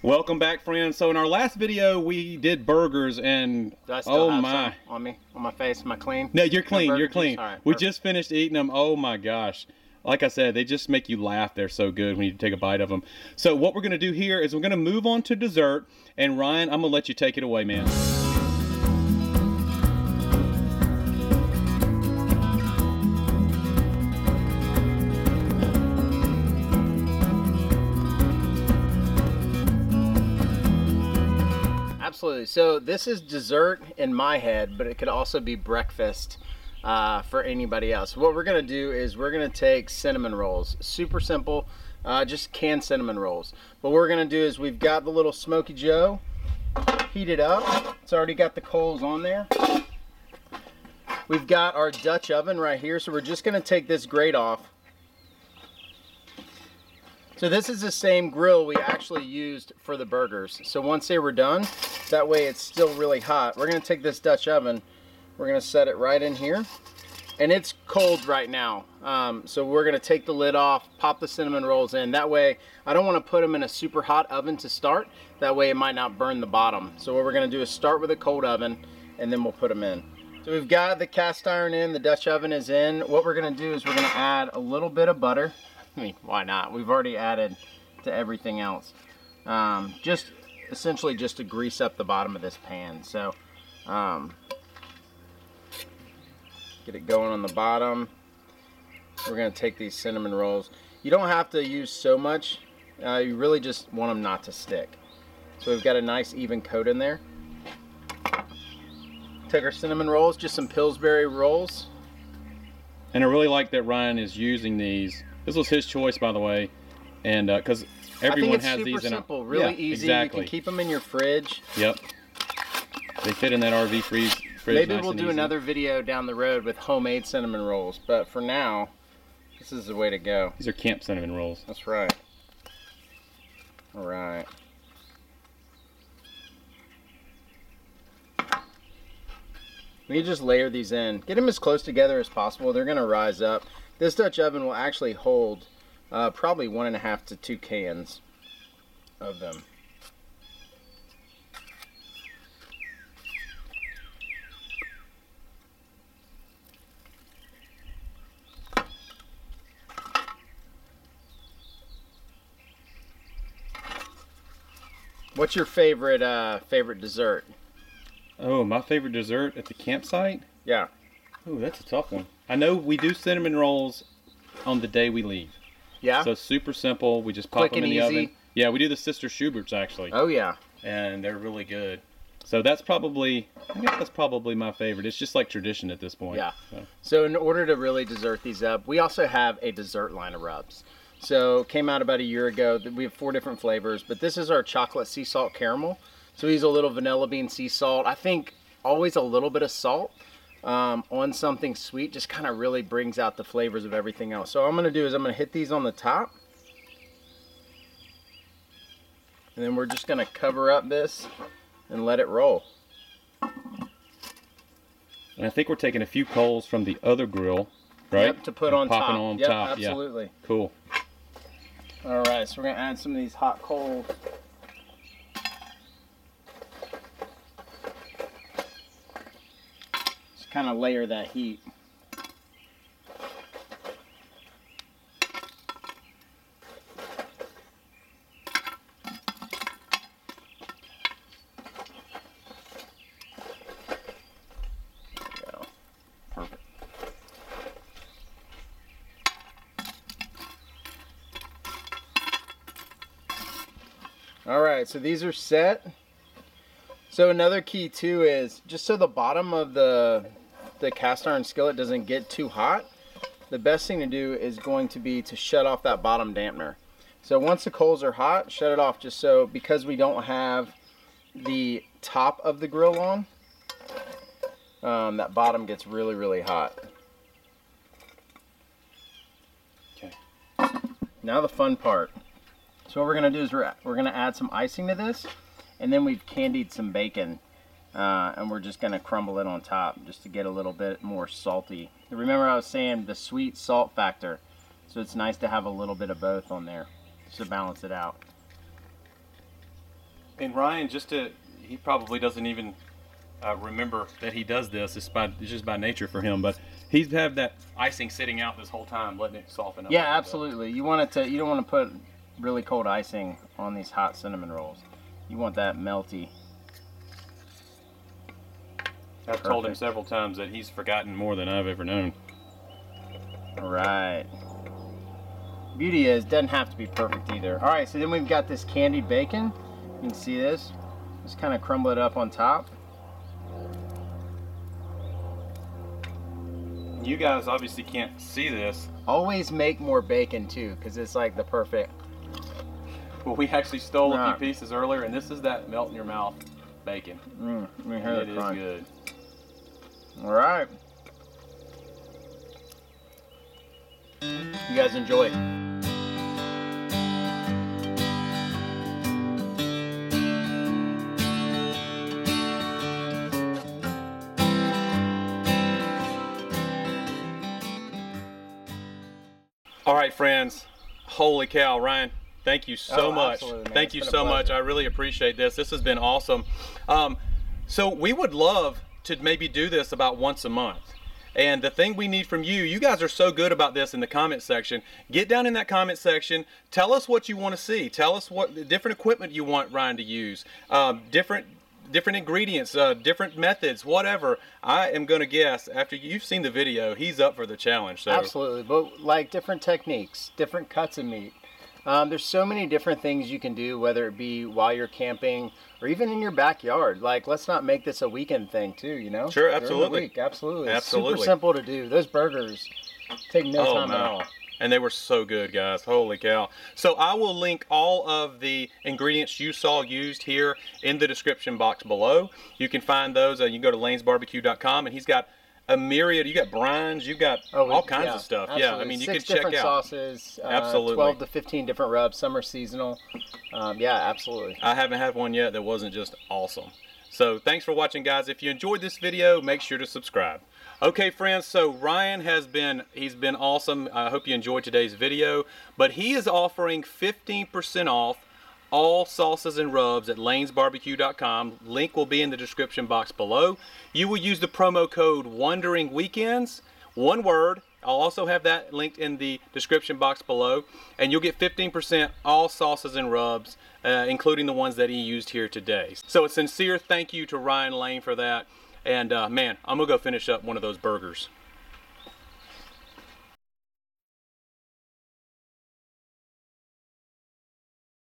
Welcome back, friends. So in our last video we did burgers and Do I still have my some on me, on my face? Am I clean? no, you're clean, you're clean. All right, We perfect. just finished eating them. Oh my gosh, like I said, they just make you laugh. They're so good when you take a bite of them. So what we're gonna do here is we're gonna move on to dessert, and Ryan, I'm gonna let you take it away, man. Absolutely. So this is dessert in my head, but it could also be breakfast for anybody else. What we're gonna do is we're gonna take cinnamon rolls. Super simple, just canned cinnamon rolls. But what we're gonna do is we've got the little Smoky Joe heated up. It's already got the coals on there. We've got our Dutch oven right here, so we're just gonna take this grate off. So this is the same grill we actually used for the burgers. So once they were done, that way it's still really hot. We're gonna take this Dutch oven, we're gonna set it right in here. And it's cold right now. So we're gonna take the lid off, pop the cinnamon rolls in. That way, I don't wanna put them in a super hot oven to start. That way it might not burn the bottom. So what we're gonna do is start with a cold oven and then we'll put them in. So we've got the cast iron in, the Dutch oven is in. What we're gonna do is we're gonna add a little bit of butter. I mean, why not? We've already added to everything else. Just essentially just to grease up the bottom of this pan. So get it going on the bottom. We're gonna take these cinnamon rolls. You don't have to use so much. You really just want them not to stick. So we've got a nice even coat in there. Take our cinnamon rolls, just some Pillsbury rolls. And I really like that Ryan is using these. This was his choice, by the way, and because everyone has these in a simple, really easy. Exactly. You can keep them in your fridge. Yep. They fit in that RV fridge. Maybe nice we'll and do easy. another video down the road with homemade cinnamon rolls, but for now, this is the way to go. These are camp cinnamon rolls. That's right. All right. We just layer these in. Get them as close together as possible. They're gonna rise up. This Dutch oven will actually hold probably 1.5 to 2 cans of them. What's your favorite favorite dessert? Oh, my favorite dessert at the campsite? Yeah. Oh, that's a tough one. I know we do cinnamon rolls on the day we leave. Yeah? So super simple. We just pop Quick them in and the easy. oven. Yeah, we do the Sister Schubert's actually. Oh yeah. And they're really good. So that's probably, I guess that's probably my favorite. It's just like tradition at this point. Yeah. So in order to really dessert these up, we also have a dessert line of rubs. So came out about a year ago. We have 4 different flavors, but this is our chocolate sea salt caramel. So we use a little vanilla bean sea salt. I think always a little bit of salt on something sweet just kind of really brings out the flavors of everything else. So what I'm going to do is I'm going to hit these on the top. And then we're just going to cover up this and let it roll. And I think we're taking a few coals from the other grill, right? Yep, to put and on top. popping on Yep, top. absolutely. Yeah. Cool. All right, so we're going to add some of these hot coals. Just kind of layer that heat. All right, so these are set. So another key too is just so the bottom of the cast iron skillet doesn't get too hot, the best thing to do is going to be to shut off that bottom dampener. So once the coals are hot, shut it off, just so, because we don't have the top of the grill on, that bottom gets really, really hot. Okay. Now the fun part. So what we're gonna do is we're gonna add some icing to this, and then we've candied some bacon, and we're just gonna crumble it on top just to get a little bit more salty. Remember I was saying the sweet salt factor, so it's nice to have a little bit of both on there just to balance it out. And Ryan, he probably doesn't even remember that he does this. It's just by nature for him. But he's had that icing sitting out this whole time, letting it soften up. Yeah, absolutely. You want it to. You don't want to put really cold icing on these hot cinnamon rolls. You want that melty. I've told him several times that he's forgotten more than I've ever known. All right. Beauty is, doesn't have to be perfect either. All right, so then we've got this candied bacon. You can see this. Just kind of crumble it up on top. You guys obviously can't see this. Always make more bacon too, because it's like the perfect. Well, we actually stole a few pieces earlier, and this is that melt in your mouth bacon. Let me hear it is good. All right. You guys enjoy. All right, friends. Holy cow, Ryan. Thank you so much. Thank you so much. I really appreciate this. This has been awesome. So we would love to maybe do this about once a month. And the thing we need from you guys are so good about this in the comment section. Get down in that comment section. Tell us what you want to see. Tell us what different equipment you want Ryan to use. Different ingredients, different methods, whatever. I am going to guess, after you've seen the video, he's up for the challenge. So. Absolutely, but like different techniques, different cuts of meat. There's so many different things you can do, whether it be while you're camping or even in your backyard. Like, let's not make this a weekend thing too, you know? Sure, absolutely. Absolutely. Absolutely. Super simple to do. Those burgers take no time at all. And they were so good, guys. Holy cow. So I will link all of the ingredients you saw used here in the description box below. You can find those. You can go to lanesbarbecue.com, and he's got a myriad. You got brines, you got all kinds of stuff. Absolutely. Yeah, I mean, you can check out. 6 different sauces, absolutely. 12 to 15 different rubs. Some are seasonal. Yeah, absolutely. I haven't had one yet that wasn't just awesome. So thanks for watching, guys. If you enjoyed this video, make sure to subscribe. Okay, friends, so Ryan he's been awesome. I hope you enjoyed today's video, but he is offering 15% off all sauces and rubs at lanesbarbecue.com. Link will be in the description box below. You will use the promo code WonderingWeekends, one word. I'll also have that linked in the description box below, and you'll get 15% all sauces and rubs, including the ones that he used here today. So a sincere thank you to Ryan Lane for that. And man, I'm gonna go finish up one of those burgers.